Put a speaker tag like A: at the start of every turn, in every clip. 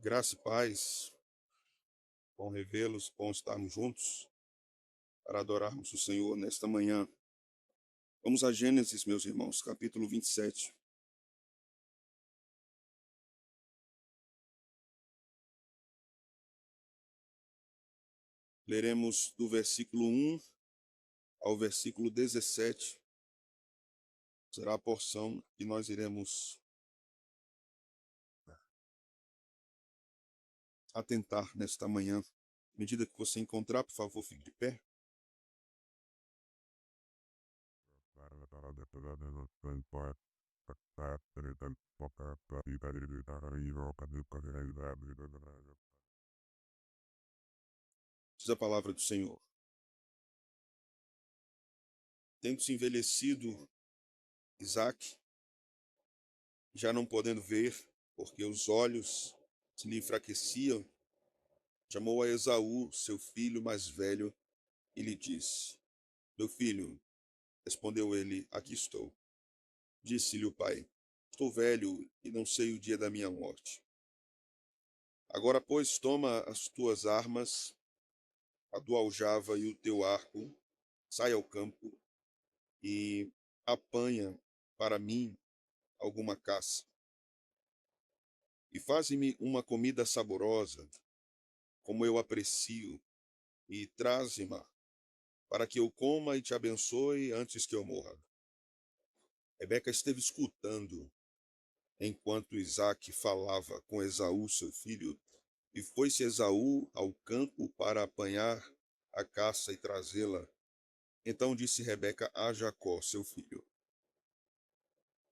A: Graça e paz, bom revê-los, bom estarmos juntos para adorarmos o Senhor nesta manhã. Vamos a Gênesis, meus irmãos, capítulo 27. Leremos do versículo 1 ao versículo 17. Será a porção que nós iremos atentar nesta manhã. À medida que você encontrar, por favor, fique de pé. Diz a palavra do Senhor. Tendo-se envelhecido Isaque, já não podendo ver, porque os olhos se lhe enfraqueciam, chamou a Esaú, seu filho mais velho, e lhe disse: Meu filho, respondeu ele, aqui estou. Disse-lhe o pai: Estou velho e não sei o dia da minha morte. Agora, pois, toma as tuas armas, a tua aljava e o teu arco, sai ao campo e apanha para mim alguma caça. E faze-me uma comida saborosa, como eu aprecio, e traze-ma, para que eu coma e te abençoe antes que eu morra. Rebeca esteve escutando enquanto Isaque falava com Esaú, seu filho, e foi-se Esaú ao campo para apanhar a caça e trazê-la. Então disse Rebeca a Jacó, seu filho: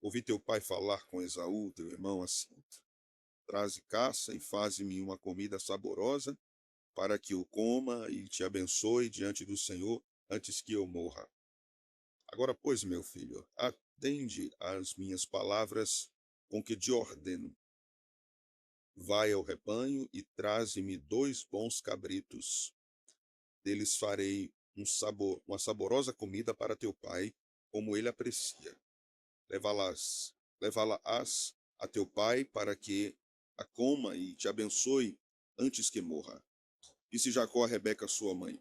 A: Ouvi teu pai falar com Esaú, teu irmão, assim: Traze caça e faze-me uma comida saborosa, para que eu coma e te abençoe diante do Senhor antes que eu morra. Agora, pois, meu filho, atende às minhas palavras com que te ordeno. Vai ao rebanho e traze-me 2 bons cabritos. Deles farei uma saborosa comida para teu pai, como ele aprecia. Levá-la-ás a teu pai para que a coma e te abençoe antes que morra. Disse Jacó a Rebeca, sua mãe: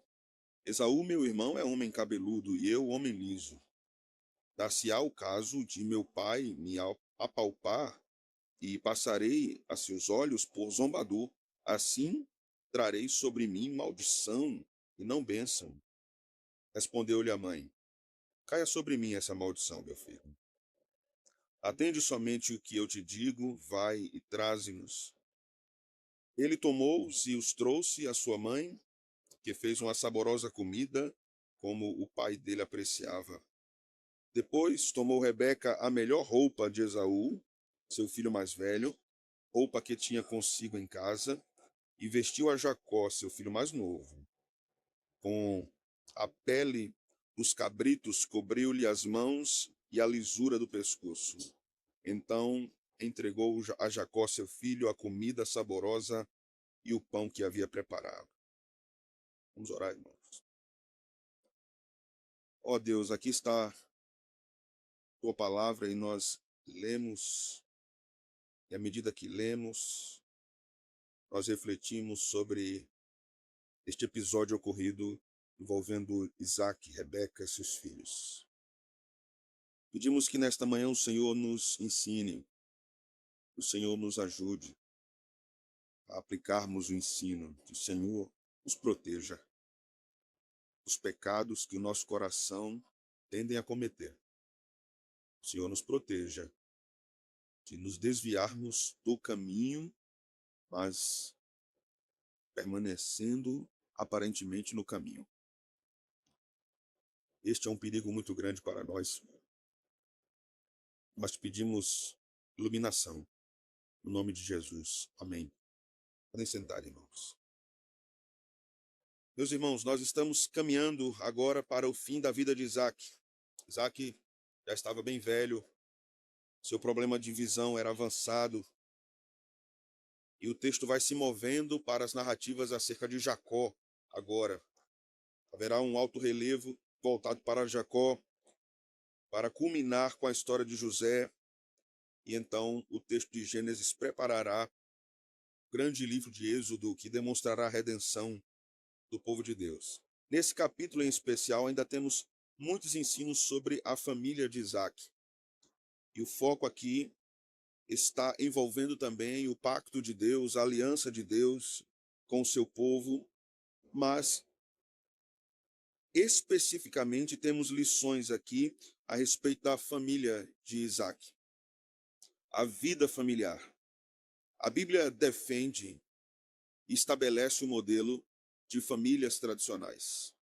A: Esaú, meu irmão, é homem cabeludo e eu, homem liso. Dar-se-á o caso de meu pai me apalpar e passarei a seus olhos por zombador. Assim trarei sobre mim maldição e não bênção. Respondeu-lhe a mãe: Caia sobre mim essa maldição, meu filho. Atende somente o que eu te digo, vai e traze-nos. Ele tomou-os e os trouxe à sua mãe, que fez uma saborosa comida, como o pai dele apreciava. Depois tomou Rebeca a melhor roupa de Esaú, seu filho mais velho, roupa que tinha consigo em casa, e vestiu a Jacó, seu filho mais novo. Com a pele dos cabritos cobriu-lhe as mãos e a lisura do pescoço. Então entregou a Jacó, seu filho, a comida saborosa e o pão que havia preparado. Vamos orar, irmãos. Ó Deus, aqui está tua palavra e nós lemos, e à medida que lemos, nós refletimos sobre este episódio ocorrido envolvendo Isaque, Rebeca e seus filhos. Pedimos que nesta manhã o Senhor nos ensine, o Senhor nos ajude a aplicarmos o ensino, que o Senhor nos proteja dos pecados que o nosso coração tendem a cometer. O Senhor nos proteja de nos desviarmos do caminho, mas permanecendo aparentemente no caminho. Este é um perigo muito grande para nós. Nós pedimos iluminação, no nome de Jesus. Amém. Podem sentar, irmãos. Meus irmãos, nós estamos caminhando agora para o fim da vida de Isaque. Isaque já estava bem velho, seu problema de visão era avançado, e o texto vai se movendo para as narrativas acerca de Jacó agora. Haverá um alto relevo voltado para Jacó, para culminar com a história de José, e então o texto de Gênesis preparará grande livro de Êxodo que demonstrará a redenção do povo de Deus. Nesse capítulo em especial, ainda temos muitos ensinos sobre a família de Isaac. E o foco aqui está envolvendo também o pacto de Deus, a aliança de Deus com o seu povo, mas especificamente temos lições aqui a respeito da família de Isaac, a vida familiar. A Bíblia defende e estabelece o modelo de famílias tradicionais: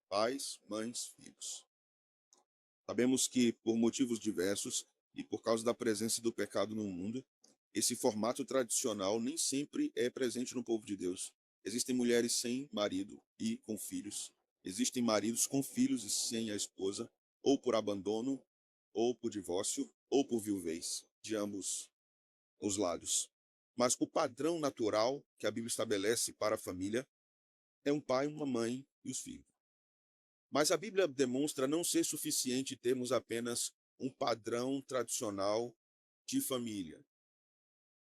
A: pais, mães, filhos. Sabemos que, por motivos diversos e por causa da presença do pecado no mundo, esse formato tradicional nem sempre é presente no povo de Deus. Existem mulheres sem marido e com filhos. Existem maridos com filhos e sem a esposa, ou por abandono, ou por divórcio, ou por viuvez, de ambos os lados. Mas o padrão natural que a Bíblia estabelece para a família é um pai, uma mãe e os filhos. Mas a Bíblia demonstra não ser suficiente termos apenas um padrão tradicional de família.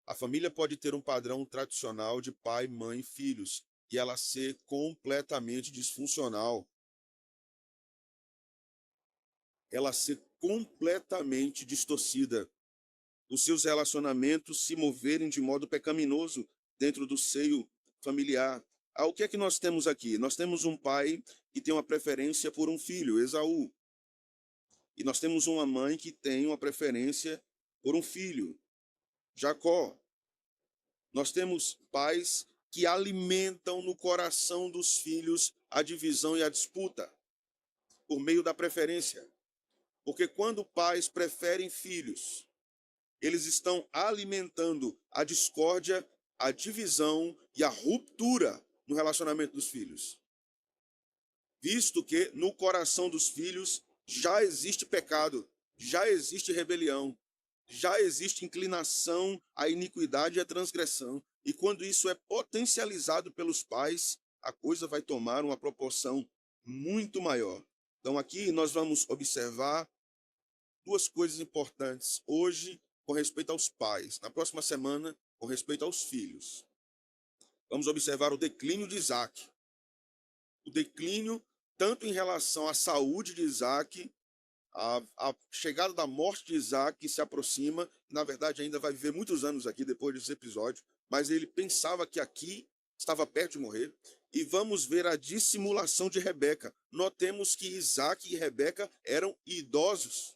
A: A família pode ter um padrão tradicional de pai, mãe e filhos, e ela ser completamente disfuncional. Ela ser completamente distorcida. Os seus relacionamentos se moverem de modo pecaminoso dentro do seio familiar. O que é que nós temos aqui? Nós temos um pai que tem uma preferência por um filho, Esaú. E nós temos uma mãe que tem uma preferência por um filho, Jacó. Nós temos pais que alimentam no coração dos filhos a divisão e a disputa por meio da preferência. Porque quando pais preferem filhos, eles estão alimentando a discórdia, a divisão e a ruptura no relacionamento dos filhos. Visto que no coração dos filhos já existe pecado, já existe rebelião, já existe inclinação à iniquidade e à transgressão. E quando isso é potencializado pelos pais, a coisa vai tomar uma proporção muito maior. Então aqui nós vamos observar duas coisas importantes hoje com respeito aos pais, na próxima semana com respeito aos filhos. Vamos observar o declínio de Isaac. O declínio tanto em relação à saúde de Isaac, a chegada da morte de Isaac que se aproxima, na verdade ainda vai viver muitos anos aqui depois desse episódio, mas ele pensava que aqui estava perto de morrer. E vamos ver a dissimulação de Rebeca. Notemos que Isaac e Rebeca eram idosos.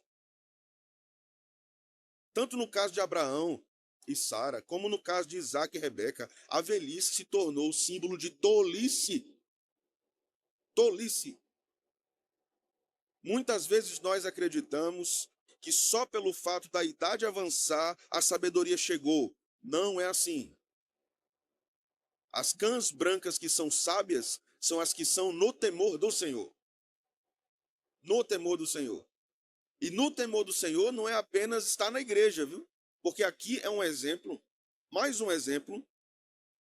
A: Tanto no caso de Abraão e Sara, como no caso de Isaac e Rebeca, a velhice se tornou símbolo de tolice. Tolice. Muitas vezes nós acreditamos que só pelo fato da idade avançar, a sabedoria chegou. Não é assim. As cãs brancas que são sábias são as que são no temor do Senhor. No temor do Senhor. E no temor do Senhor não é apenas estar na igreja, viu? Porque aqui é um exemplo, mais um exemplo,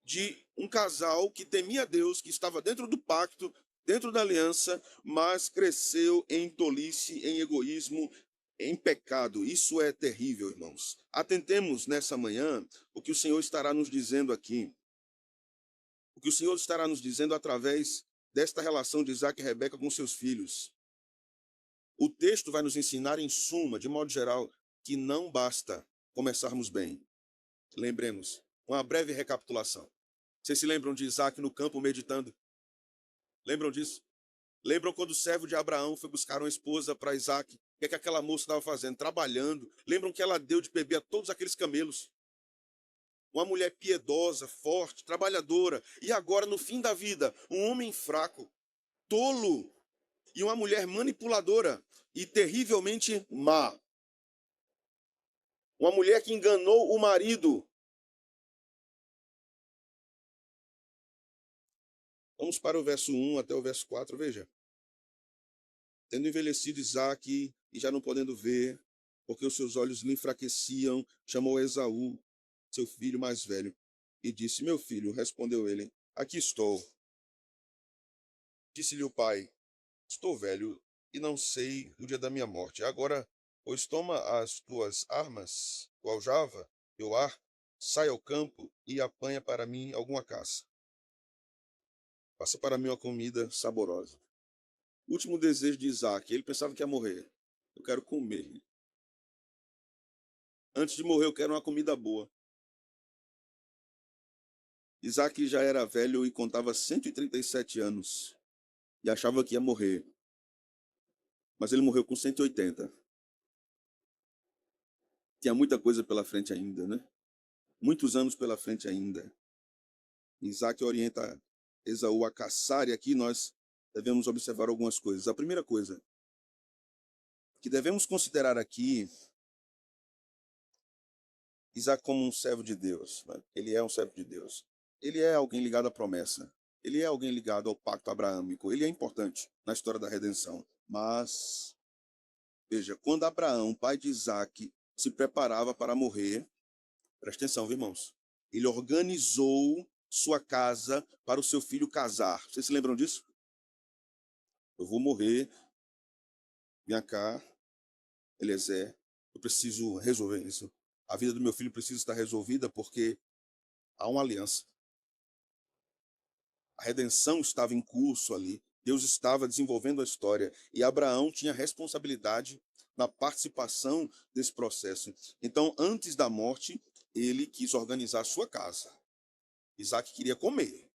A: de um casal que temia Deus, que estava dentro do pacto, dentro da aliança, mas cresceu em tolice, em egoísmo, em pecado. Isso é terrível, irmãos. Atentemos nessa manhã o que o Senhor estará nos dizendo aqui. O que o Senhor estará nos dizendo através desta relação de Isaac e Rebeca com seus filhos. O texto vai nos ensinar, em suma, de modo geral, que não basta começarmos bem. Lembremos, uma breve recapitulação. Vocês se lembram de Isaac no campo meditando? Lembram disso? Lembram quando o servo de Abraão foi buscar uma esposa para Isaac? O que é que aquela moça estava fazendo? Trabalhando. Lembram que ela deu de beber a todos aqueles camelos? Uma mulher piedosa, forte, trabalhadora. E agora, no fim da vida, um homem fraco, tolo, e uma mulher manipuladora e terrivelmente má. Uma mulher que enganou o marido. Vamos para o verso 1 até o verso 4, veja. Tendo envelhecido Isaque e já não podendo ver, porque os seus olhos lhe enfraqueciam, chamou Esaú, seu filho mais velho, e disse: Meu filho, respondeu ele, aqui estou. Disse-lhe o pai: Estou velho e não sei o dia da minha morte. Agora, pois toma as tuas armas, o aljava e o arco, sai ao campo e apanha para mim alguma caça. Faça para mim uma comida saborosa. Último desejo de Isaac. Ele pensava que ia morrer. Eu quero comer. Antes de morrer, eu quero uma comida boa. Isaac já era velho e contava 137 anos. E achava que ia morrer. Mas ele morreu com 180. Tinha muita coisa pela frente ainda, né? Muitos anos pela frente ainda. Isaac orienta Esaú a caçar, e aqui nós devemos observar algumas coisas. A primeira coisa que devemos considerar aqui, Isaac como um servo de Deus. Né? Ele é um servo de Deus. Ele é alguém ligado à promessa. Ele é alguém ligado ao pacto abraâmico. Ele é importante na história da redenção. Mas, veja, quando Abraão, pai de Isaac, se preparava para morrer, presta atenção, viu, irmãos? Ele organizou sua casa para o seu filho casar. Vocês se lembram disso? Eu vou morrer, vem cá, Eliezer, eu preciso resolver isso. A vida do meu filho precisa estar resolvida porque há uma aliança. A redenção estava em curso ali. Deus estava desenvolvendo a história e Abraão tinha responsabilidade na participação desse processo. Então, antes da morte, ele quis organizar a sua casa. Isaac queria comer.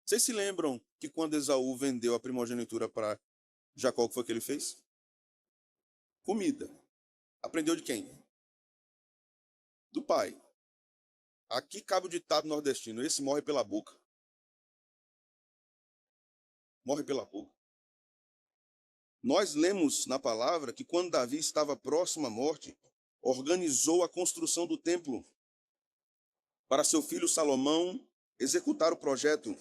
A: Vocês se lembram que quando Esaú vendeu a primogenitura para Jacó, o que foi que ele fez? Comida. Aprendeu de quem? Do pai. Aqui cabe o ditado nordestino: esse morre pela boca. Morre pela boca. Nós lemos na palavra que quando Davi estava próximo à morte, organizou a construção do templo para seu filho Salomão executar o projeto.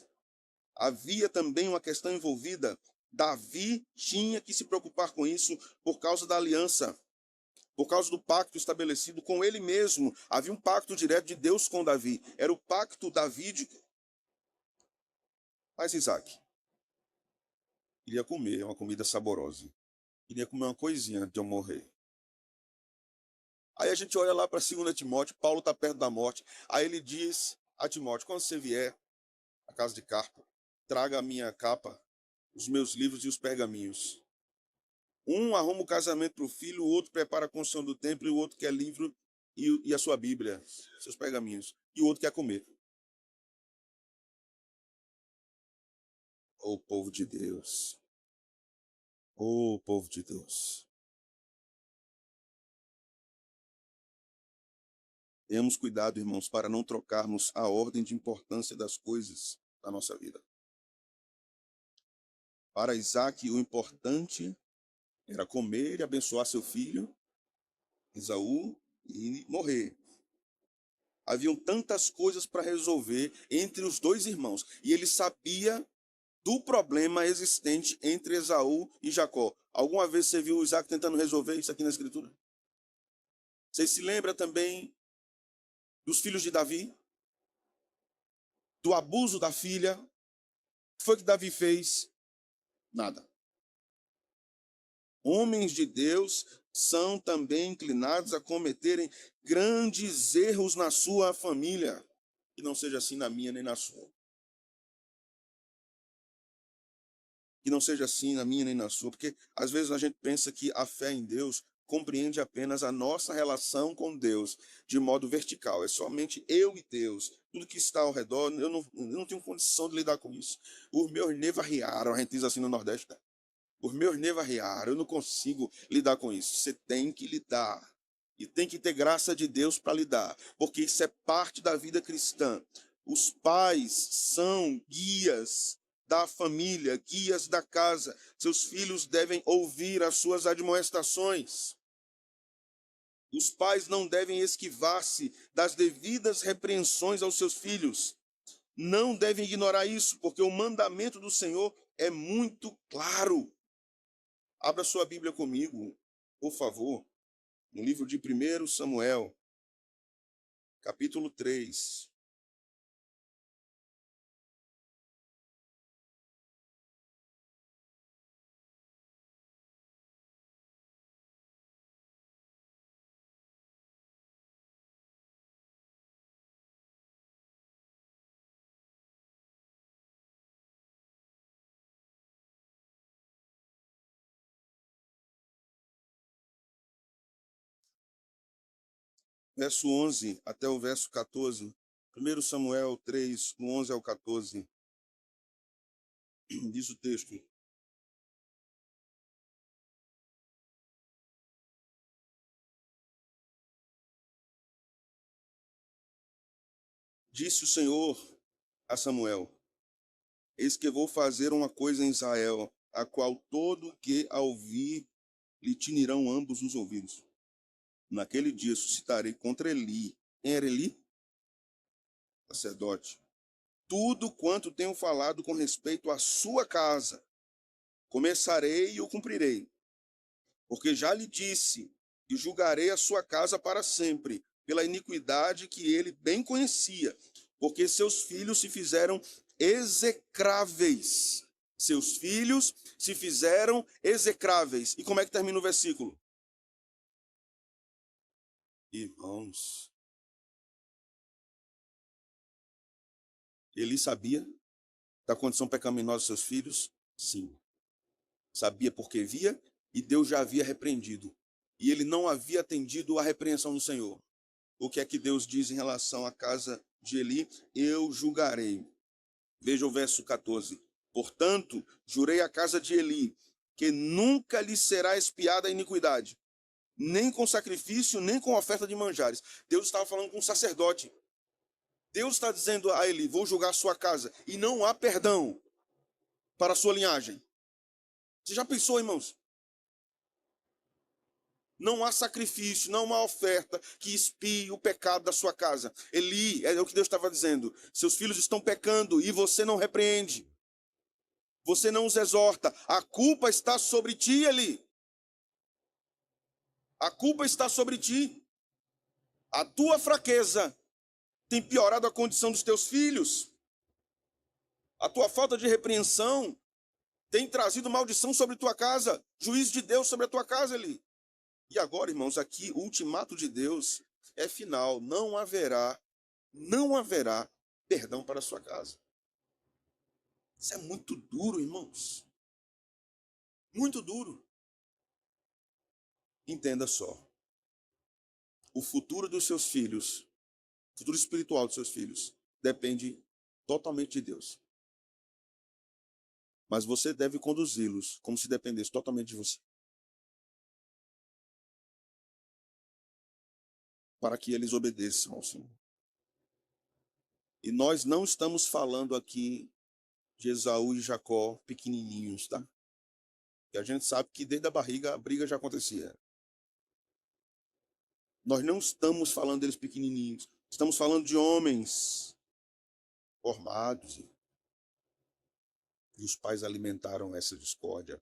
A: Havia também uma questão envolvida. Davi tinha que se preocupar com isso por causa da aliança, por causa do pacto estabelecido com ele mesmo. Havia um pacto direto de Deus com Davi. Era o pacto davídico. Mas Isaac queria comer uma comida saborosa. Queria comer uma coisinha antes de eu morrer. Aí a gente olha lá para 2 Timóteo, Paulo está perto da morte. Aí ele diz a Timóteo: quando você vier à casa de Carpo, traga a minha capa, os meus livros e os pergaminhos. Um arruma o casamento para o filho, o outro prepara a construção do templo, e o outro quer livro e a sua Bíblia, seus pergaminhos. E o outro quer comer. Ô povo de Deus! Ô povo de Deus! Tenhamos cuidado, irmãos, para não trocarmos a ordem de importância das coisas da nossa vida. Para Isaac, o importante era comer e abençoar seu filho, Esaú, e morrer. Haviam tantas coisas para resolver entre os dois irmãos, e ele sabia do problema existente entre Esaú e Jacó. Alguma vez você viu Isaac tentando resolver isso aqui na Escritura? Você se lembra também dos filhos de Davi? Do abuso da filha? O que foi que Davi fez? Nada. Homens de Deus são também inclinados a cometerem grandes erros na sua família. Que não seja assim na minha nem na sua. Que não seja assim na minha nem na sua. Porque às vezes a gente pensa que a fé em Deus compreende apenas a nossa relação com Deus de modo vertical. É somente eu e Deus. Tudo que está ao redor, eu não tenho condição de lidar com isso. Os meus nervos arriaram, a gente diz assim no Nordeste. Né? Os meus nervos arriaram, eu não consigo lidar com isso. Você tem que lidar. E tem que ter graça de Deus para lidar, porque isso é parte da vida cristã. Os pais são guias da família, guias da casa. Seus filhos devem ouvir as suas admoestações. Os pais não devem esquivar-se das devidas repreensões aos seus filhos. Não devem ignorar isso, porque o mandamento do Senhor é muito claro. Abra sua Bíblia comigo, por favor, no livro de 1 Samuel, capítulo 3. verso 11 até o verso 14. 1 Samuel 3, do 11 ao 14. Diz o texto: Disse o Senhor a Samuel: Eis que vou fazer uma coisa em Israel, a qual todo que a ouvir lhe tinirão ambos os ouvidos. Naquele dia suscitarei contra Eli, quem era Eli? Sacerdote, tudo quanto tenho falado com respeito à sua casa. Começarei e o cumprirei, porque já lhe disse, e julgarei a sua casa para sempre, pela iniquidade que ele bem conhecia, porque seus filhos se fizeram execráveis. Seus filhos se fizeram execráveis. E como é que termina o versículo? Irmãos, ele sabia da condição pecaminosa dos seus filhos? Sim. Sabia porque via, e Deus já havia repreendido. E ele não havia atendido à repreensão do Senhor. O que é que Deus diz em relação à casa de Eli? Eu julgarei. Veja o verso 14. Portanto, jurei à casa de Eli, que nunca lhe será expiada a iniquidade, nem com sacrifício, nem com oferta de manjares. Deus estava falando com um sacerdote. Deus está dizendo a Eli: vou julgar a sua casa, e não há perdão para a sua linhagem. Você já pensou, irmãos? Não há sacrifício, não há oferta que expie o pecado da sua casa. Eli, é o que Deus estava dizendo: seus filhos estão pecando e você não repreende. Você não os exorta. A culpa está sobre ti, Eli. A culpa está sobre ti. A tua fraqueza tem piorado a condição dos teus filhos. A tua falta de repreensão tem trazido maldição sobre tua casa. Juízo de Deus sobre a tua casa, Eli. E agora, irmãos, aqui o ultimato de Deus é final. Não haverá perdão para a sua casa. Isso é muito duro, irmãos. Muito duro. Entenda só. O futuro dos seus filhos, o futuro espiritual dos seus filhos, depende totalmente de Deus. Mas você deve conduzi-los como se dependesse totalmente de você, para que eles obedeçam ao Senhor. E nós não estamos falando aqui de Esaú e Jacó pequenininhos, tá? E a gente sabe que desde a barriga a briga já acontecia. Nós não estamos falando deles pequenininhos. Estamos falando de homens formados. E os pais alimentaram essa discórdia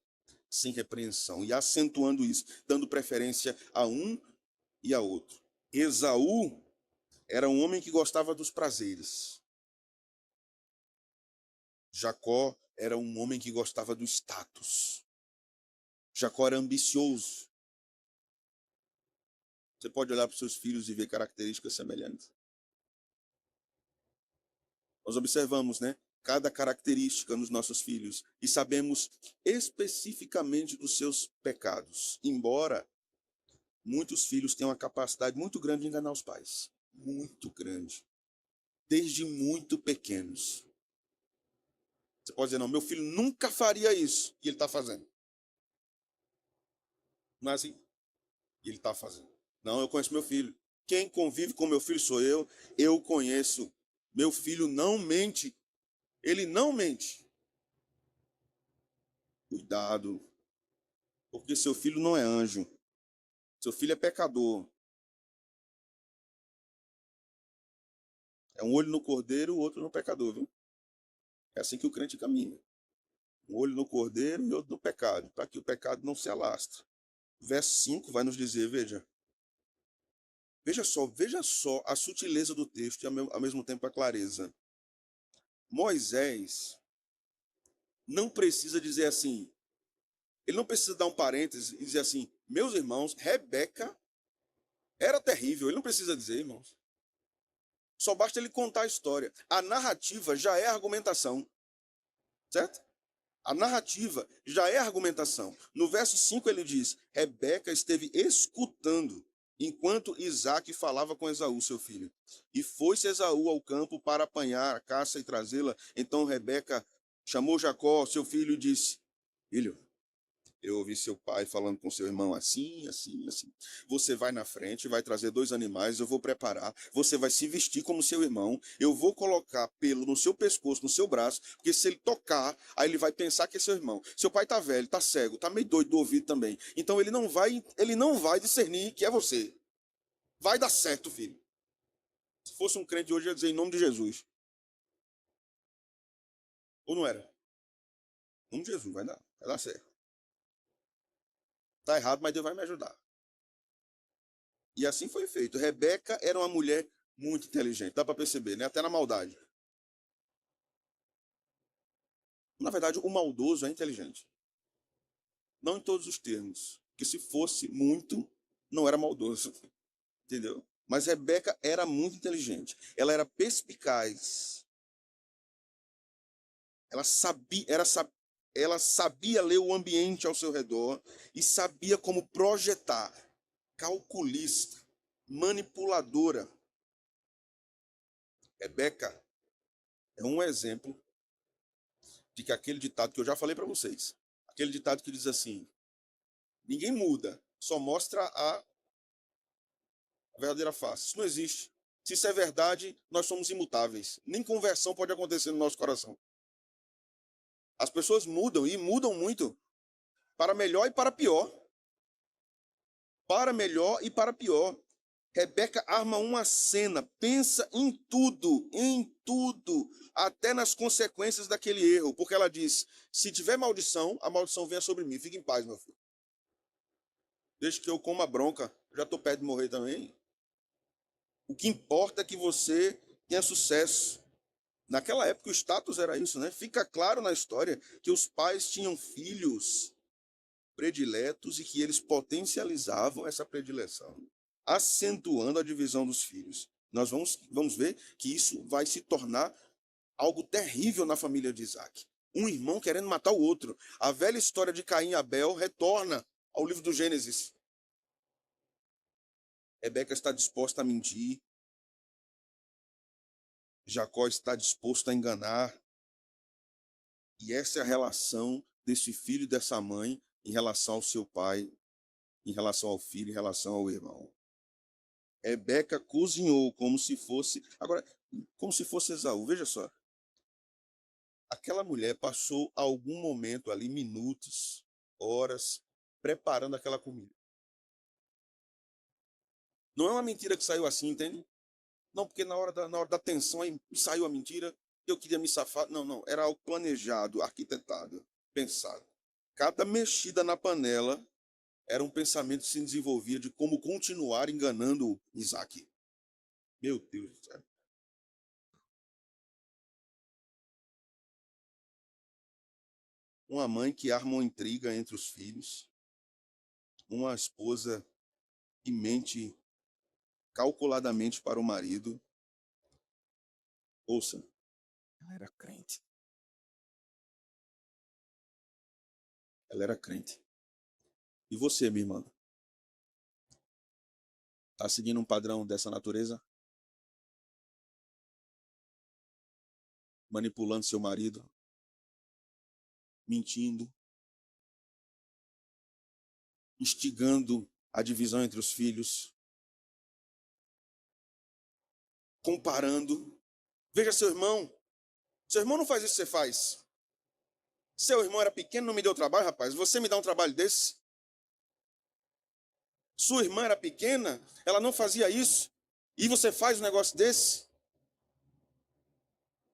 A: sem repreensão e acentuando isso, dando preferência a um e a outro. Esaú era um homem que gostava dos prazeres. Jacó era um homem que gostava do status. Jacó era ambicioso. Você pode olhar para os seus filhos e ver características semelhantes. Nós observamos, né, cada característica nos nossos filhos e sabemos especificamente dos seus pecados. Embora muitos filhos tenham uma capacidade muito grande de enganar os pais. Muito grande. Desde muito pequenos. Você pode dizer: não, meu filho nunca faria isso. E ele está fazendo. Não é assim? E ele está fazendo. Não, eu conheço meu filho. Quem convive com meu filho sou eu. Eu conheço. Meu filho não mente. Ele não mente. Cuidado. Porque seu filho não é anjo. Seu filho é pecador. É um olho no cordeiro, o outro no pecador, viu? É assim que o crente caminha. Um olho no cordeiro e outro no pecado, para que o pecado não se alastre. Verso 5 vai nos dizer, veja só a sutileza do texto e ao mesmo tempo a clareza. Moisés não precisa dizer assim, ele não precisa dar um parêntese e dizer assim: meus irmãos, Rebeca era terrível. Ele não precisa dizer, irmãos. Só basta ele contar a história. A narrativa já é argumentação, certo? A narrativa já é argumentação. No verso 5 ele diz: Rebeca esteve escutando. enquanto Isaque falava com Esaú, seu filho. E foi-se Esaú ao campo para apanhar a caça e trazê-la. Então Rebeca chamou Jacó, seu filho, e disse: Filho, eu ouvi seu pai falando com seu irmão assim, assim, assim. Você vai na frente, vai trazer 2 animais, eu vou preparar. Você vai se vestir como seu irmão. Eu vou colocar pelo no seu pescoço, no seu braço, porque se ele tocar, aí ele vai pensar que é seu irmão. Seu pai tá velho, tá cego, tá meio doido do ouvido também. Então ele não vai discernir que é você. Vai dar certo, filho. Se fosse um crente de hoje, ia dizer em nome de Jesus. Ou não era? Em nome de Jesus, vai dar certo. Tá errado, mas Deus vai me ajudar. E assim foi feito. Rebeca era uma mulher muito inteligente, dá para perceber, né? Até na maldade. Na verdade, o maldoso é inteligente. Não em todos os termos. Porque se fosse muito, não era maldoso. Entendeu? Mas Rebeca era muito inteligente. Ela era perspicaz. Ela sabia, ela sabia ler o ambiente ao seu redor e sabia como projetar. Calculista, manipuladora. Rebeca é um exemplo de que aquele ditado que eu já falei para vocês, aquele ditado que diz assim: ninguém muda, só mostra a verdadeira face. Isso não existe. Se isso é verdade, nós somos imutáveis. Nem conversão pode acontecer no nosso coração. As pessoas mudam e mudam muito, para melhor e para pior. Para melhor e para pior. Rebeca arma uma cena, pensa em tudo, até nas consequências daquele erro, porque ela diz: se tiver maldição, a maldição venha sobre mim. Fique em paz, meu filho. Desde que eu coma bronca, já estou perto de morrer também. O que importa é que você tenha sucesso. Naquela época o status era isso, né? Fica claro na história que os pais tinham filhos prediletos e que eles potencializavam essa predileção, acentuando a divisão dos filhos. Nós vamos ver que isso vai se tornar algo terrível na família de Isaac. Um irmão querendo matar o outro. A velha história de Caim e Abel retorna ao livro do Gênesis. Rebeca está disposta a mentir. Jacó está disposto a enganar. E essa é a relação desse filho e dessa mãe em relação ao seu pai, em relação ao filho, em relação ao irmão. Rebeca cozinhou como se fosse. Agora, como se fosse Esaú. Veja só. Aquela mulher passou algum momento ali, minutos, horas, preparando aquela comida. Não é uma mentira que saiu assim, entende? Não, porque na hora da tensão aí saiu a mentira, eu queria me safar. Não, não. Era algo planejado, arquitetado, pensado. Cada mexida na panela era um pensamento que se desenvolvia de como continuar enganando Isaac. Meu Deus do céu. Uma mãe que arma uma intriga entre os filhos, uma esposa que mente calculadamente para o marido. Ouça, ela era crente. Ela era crente. E você, minha irmã? Está seguindo um padrão dessa natureza? Manipulando seu marido? Mentindo? Instigando a divisão entre os filhos? Comparando? Veja seu irmão. Seu irmão não faz isso que você faz. Seu irmão era pequeno, não me deu trabalho, rapaz. Você me dá um trabalho desse? Sua irmã era pequena, ela não fazia isso. E você faz um negócio desse?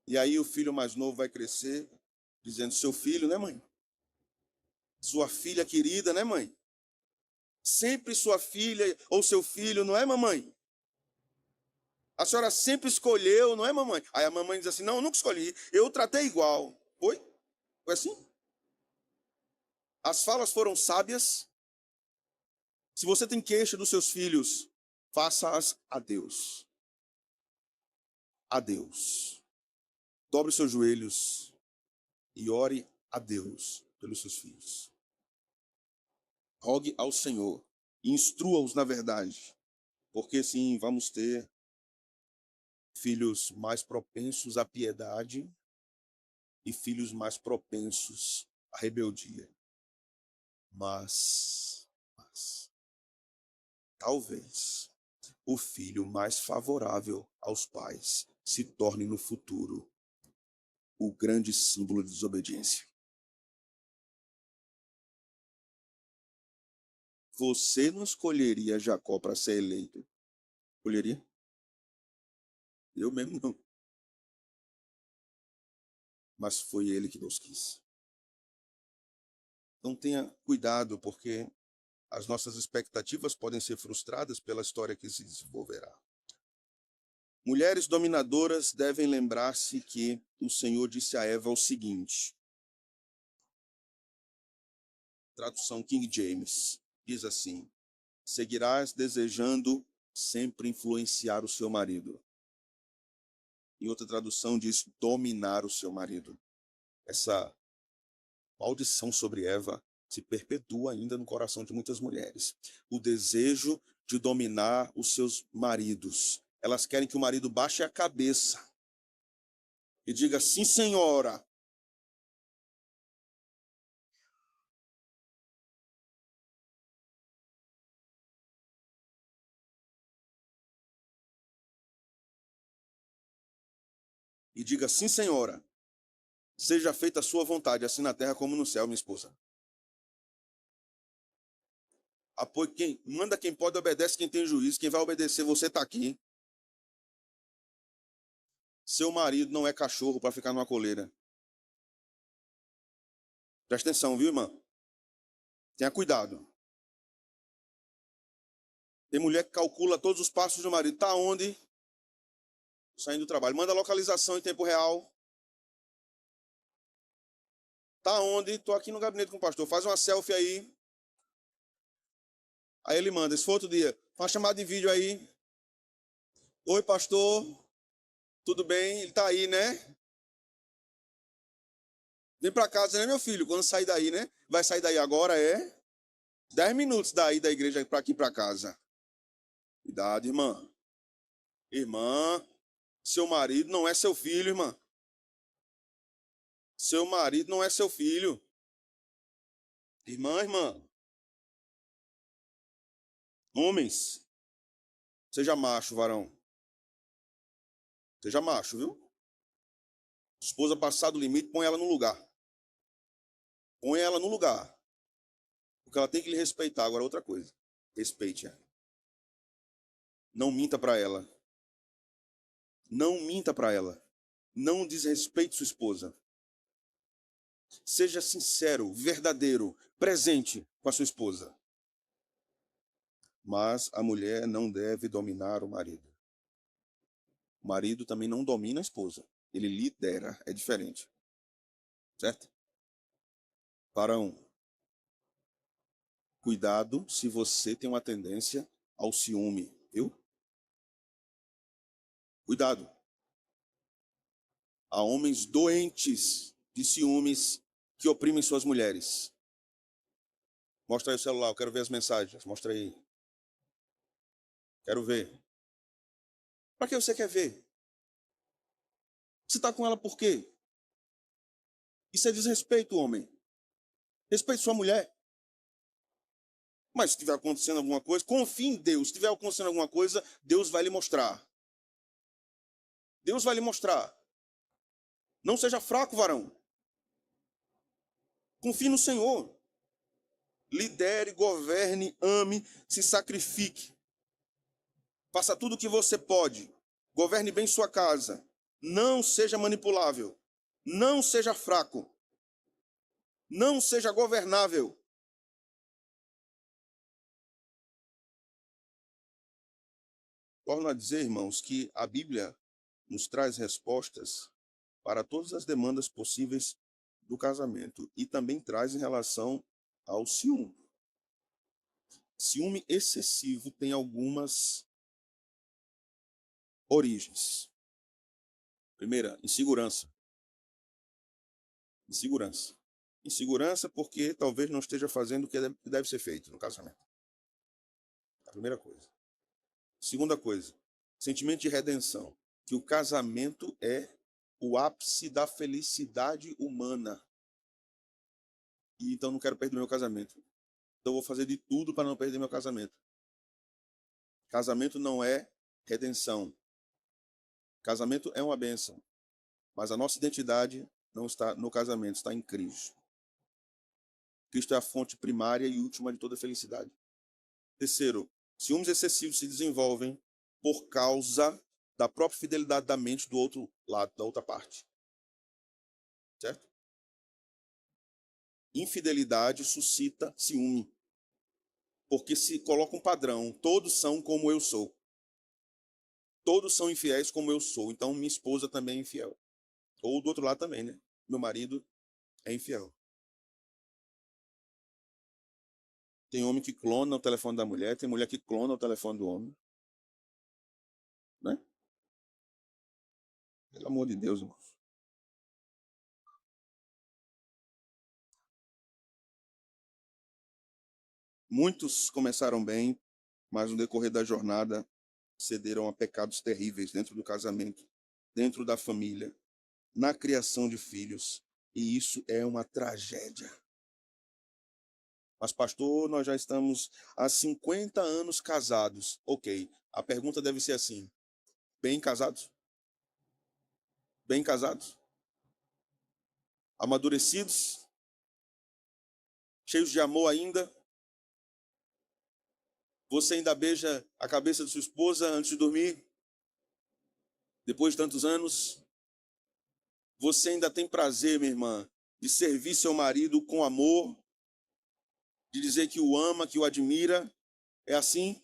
A: E aí o filho mais novo vai crescer, dizendo: seu filho, né, mãe? Sua filha querida, né, mãe? Sempre sua filha ou seu filho, não é, mamãe? A senhora sempre escolheu, não é, mamãe? Aí a mamãe diz assim: não, eu nunca escolhi, eu tratei igual. Foi? Foi assim? As falas foram sábias. Se você tem queixa dos seus filhos, faça-as a Deus. A Deus. Dobre seus joelhos e ore a Deus pelos seus filhos. Rogue ao Senhor e instrua-os na verdade. Porque sim, vamos ter filhos mais propensos à piedade e filhos mais propensos à rebeldia. Mas talvez o filho mais favorável aos pais se torne no futuro o grande símbolo de desobediência. Você não escolheria Jacó para ser eleito? Escolheria? Eu mesmo não. Mas foi ele que Deus quis. Então tenha cuidado, porque as nossas expectativas podem ser frustradas pela história que se desenvolverá. Mulheres dominadoras devem lembrar-se que o Senhor disse a Eva o seguinte. Tradução King James diz assim: seguirás desejando sempre influenciar o seu marido. E outra tradução diz dominar o seu marido. Essa maldição sobre Eva se perpetua ainda no coração de muitas mulheres. O desejo de dominar os seus maridos. Elas querem que o marido baixe a cabeça e diga sim, senhora. E diga sim, senhora. Seja feita a sua vontade, assim na terra como no céu, minha esposa. Apoie quem manda, quem pode, obedece quem tem juízo. Quem vai obedecer, você está aqui. Seu marido não é cachorro para ficar numa coleira. Presta atenção, viu, irmã? Tenha cuidado. Tem mulher que calcula todos os passos do marido. Está onde? Saindo do trabalho. Manda a localização em tempo real. Está onde? Estou aqui no gabinete com o pastor. Faz uma selfie aí. Aí ele manda. Esse foi outro dia. Faz uma chamada de vídeo aí. Oi, pastor. Tudo bem? Ele está aí, né? Vem para casa, né, meu filho? Quando sair daí, né? Vai sair daí agora, é? 10 minutos daí da igreja para aqui para casa. Cuidado, irmã. Irmã, seu marido não é seu filho, irmã. Seu marido não é seu filho. Irmã. Homens, seja macho, varão. Seja macho, viu? Esposa passar do limite, põe ela no lugar. Põe ela no lugar. Porque ela tem que lhe respeitar. Agora, outra coisa. Respeite-a. Não minta para ela. Não minta para ela. Não desrespeite sua esposa. Seja sincero, verdadeiro, presente com a sua esposa. Mas a mulher não deve dominar o marido. O marido também não domina a esposa. Ele lidera, é diferente. Certo? Varão, cuidado se você tem uma tendência ao ciúme, viu? Cuidado. Há homens doentes de ciúmes que oprimem suas mulheres. Mostra aí o celular, eu quero ver as mensagens. Mostra aí. Quero ver. Para que você quer ver? Você está com ela por quê? Isso é desrespeito, homem. Respeite sua mulher. Mas se estiver acontecendo alguma coisa, confie em Deus. Se estiver acontecendo alguma coisa, Deus vai lhe mostrar. Deus vai lhe mostrar. Não seja fraco, varão. Confie no Senhor. Lidere, governe, ame, se sacrifique. Faça tudo o que você pode. Governe bem sua casa. Não seja manipulável. Não seja fraco. Não seja governável. Torno a dizer, irmãos, que a Bíblia nos traz respostas para todas as demandas possíveis do casamento e também traz em relação ao ciúme. Ciúme excessivo tem algumas origens. Primeira, insegurança. Insegurança. Insegurança porque talvez não esteja fazendo o que deve ser feito no casamento. A primeira coisa. Segunda coisa, sentimento de redenção, que o casamento é o ápice da felicidade humana. E então não quero perder meu casamento. Então eu vou fazer de tudo para não perder meu casamento. Casamento não é redenção. Casamento é uma bênção. Mas a nossa identidade não está no casamento, está em Cristo. Cristo é a fonte primária e última de toda felicidade. Terceiro, ciúmes excessivos se desenvolvem por causa da própria fidelidade da mente do outro lado, da outra parte. Certo? Infidelidade suscita ciúme. Porque se coloca um padrão, todos são como eu sou. Todos são infiéis como eu sou, então minha esposa também é infiel. Ou do outro lado também, né? Meu marido é infiel. Tem homem que clona o telefone da mulher, tem mulher que clona o telefone do homem. Né? Pelo amor de Deus, irmãos. Muitos começaram bem, mas no decorrer da jornada cederam a pecados terríveis dentro do casamento, dentro da família, na criação de filhos. E isso é uma tragédia. Mas, pastor, nós já estamos há 50 anos casados. Ok, a pergunta deve ser assim: bem casados? Bem casados? Amadurecidos? Cheios de amor ainda? Você ainda beija a cabeça de sua esposa antes de dormir? Depois de tantos anos? Você ainda tem prazer, minha irmã, de servir seu marido com amor? De dizer que o ama, que o admira? É assim?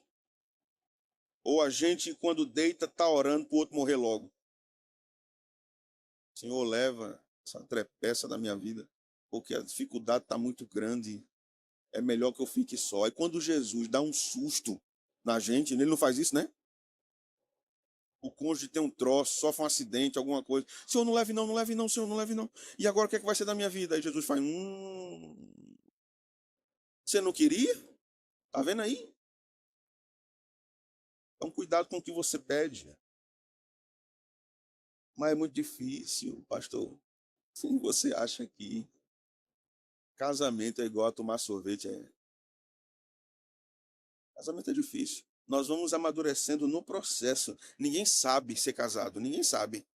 A: Ou a gente, quando deita, está orando para o outro morrer logo? Senhor, leva essa trepeça da minha vida, porque a dificuldade está muito grande. É melhor que eu fique só. E quando Jesus dá um susto na gente, ele não faz isso, né? O cônjuge tem um troço, sofre um acidente, alguma coisa. Senhor, não leve não, não leve não, Senhor, não leve não. E agora o que é que vai ser da minha vida? Aí Jesus faz, você não queria? Tá vendo aí? Então cuidado com o que você pede. Mas é muito difícil, pastor. Sim, você acha que casamento é igual a tomar sorvete? Casamento é difícil. Nós vamos amadurecendo no processo. Ninguém sabe ser casado, ninguém sabe.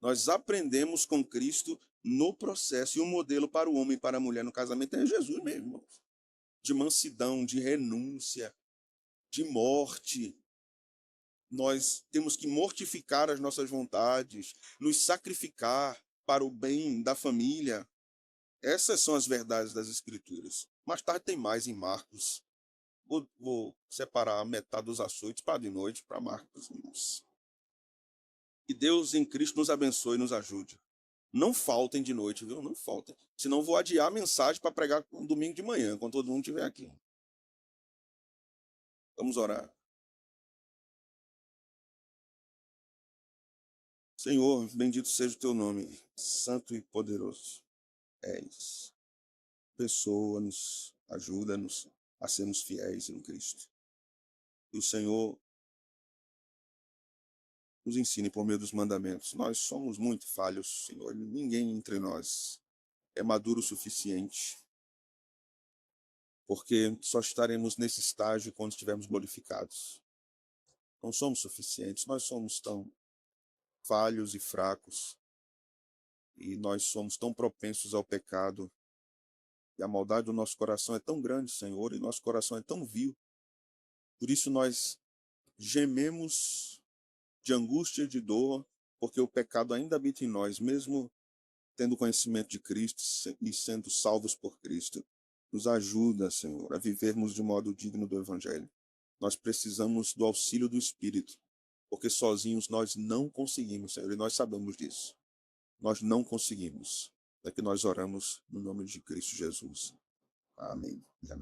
A: Nós aprendemos com Cristo no processo. E o modelo para o homem e para a mulher no casamento é Jesus mesmo, irmãos. De mansidão, de renúncia, de morte. Nós temos que mortificar as nossas vontades, nos sacrificar para o bem da família. Essas são as verdades das Escrituras. Mais tarde tem mais em Marcos. Vou separar metade dos açoites para de noite, para Marcos. Irmãos. Que Deus em Cristo nos abençoe e nos ajude. Não faltem de noite, viu? Não faltem. Senão vou adiar a mensagem para pregar no domingo de manhã, quando todo mundo estiver aqui. Vamos orar. Senhor, bendito seja o teu nome, santo e poderoso. És. Abençoa-nos, ajuda-nos a sermos fiéis em Cristo. E o Senhor nos ensine por meio dos mandamentos. Nós somos muito falhos, Senhor. Ninguém entre nós é maduro o suficiente, porque só estaremos nesse estágio quando estivermos glorificados. Não somos suficientes, nós somos tão falhos e fracos, e nós somos tão propensos ao pecado, e a maldade do nosso coração é tão grande, Senhor, e nosso coração é tão vil. Por isso nós gememos de angústia e de dor, porque o pecado ainda habita em nós, mesmo tendo conhecimento de Cristo e sendo salvos por Cristo. Nos ajuda, Senhor, a vivermos de modo digno do Evangelho. Nós precisamos do auxílio do Espírito, porque sozinhos nós não conseguimos, Senhor, e nós sabemos disso. Nós não conseguimos. É que nós oramos no nome de Cristo Jesus. Amém. Amém.